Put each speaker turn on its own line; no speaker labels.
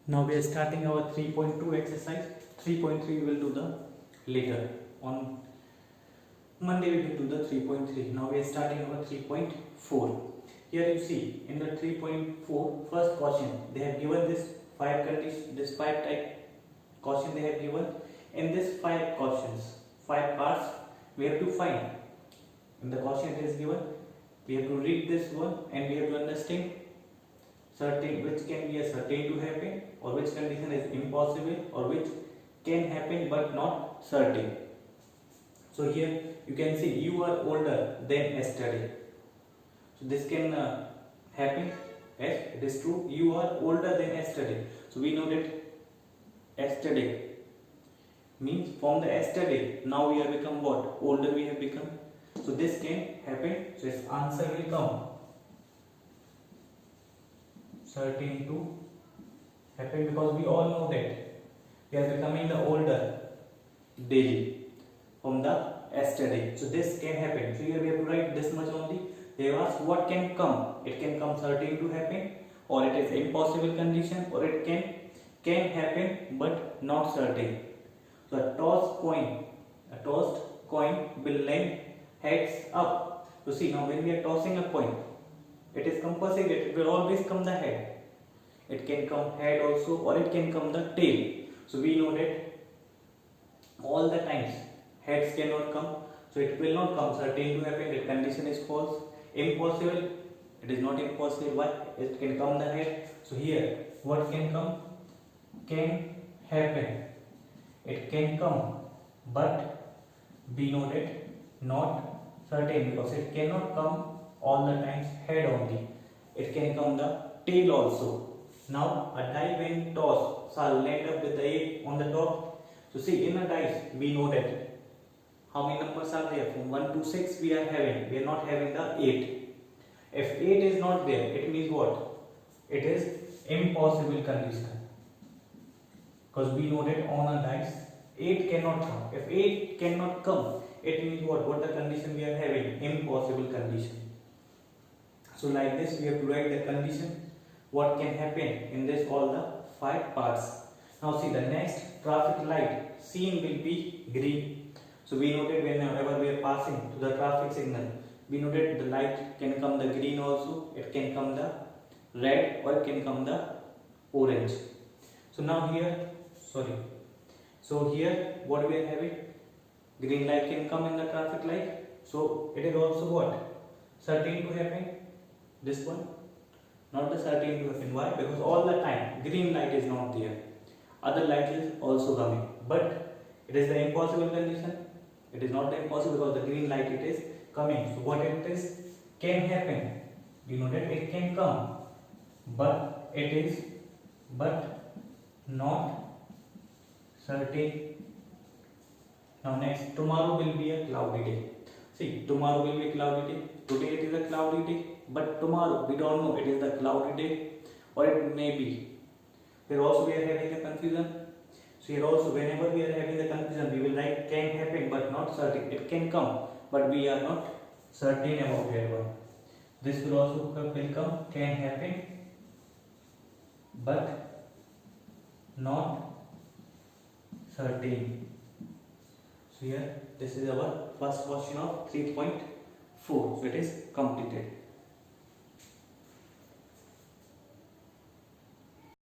Now we are starting our 3.2 exercise. 3.3 we will do the later. On Monday we will do the 3.3. Now we are starting our 3.4. Here you see in the 3.4 first question they have given this five conditions, this five type question they have given. In this five questions, five parts we have to find. In the question it is given, we have to read this one and we have to understand certain which can be a certain to happen or which condition is impossible or which can happen but not certain. So here you can see you are older than yesterday. So this can happen as it is true. You are older than yesterday. So we know that yesterday means from the yesterday now we have become what? Older we have become. So this can happen. So its answer will come certain to happen because we all know that we are becoming the older daily from the yesterday. So this can happen. So here we have to write this much only. They have asked what can come. It can come certain to happen, or it is impossible condition, or it can happen but not certain. So a tossed coin will land heads up. So see, now when we are tossing a coin, it is compulsory that it will always come the head. It can come head also, or it can come the tail. So we know that all the times heads cannot come. So it will not come certain to happen. That condition is false. Impossible. It is not impossible. Why? It can come the head. So here what can come? Can happen. It can come, but we know that not certain because it cannot come all the times head only. It can come the tail also. Now a die when tossed shall land up with the 8 on the top. So see, in a dice we know that how many numbers are there? From 1 to 6 we are having. We are not having the 8. If 8 is not there, it means what? It is impossible condition. Because we know that on a dice 8 cannot come. If 8 cannot come, it means what? What the condition we are having? Impossible condition. So like this we have to write the condition. What can happen in this all the 5 parts. Now see the next traffic light seen will be green. So we know that whenever we are passing to the traffic signal, we know that the light can come the green also, it can come the red, or it can come the orange. So now here, so here what we are having? Green light can come in the traffic light. So it is also what? Certain to happen. This one, not the certain to happen. Why? Because all the time green light is not there. Other light is also coming, but it is the impossible condition. It is not the impossible because the green light it is coming. So what it is can happen. You know that it can come, but it is not certain. Now next, tomorrow will be a cloudy day. See, tomorrow will be a cloudy day. Today it is a cloudy day, but tomorrow we don't know it is the cloudy day or it may be. Here also we are having a confusion. So here also whenever we are having the confusion, we will write can happen but not certain. It can come, but we are not certain about that one. This will also come can happen but not certain. So here this is our first question of 3.4. So it is completed.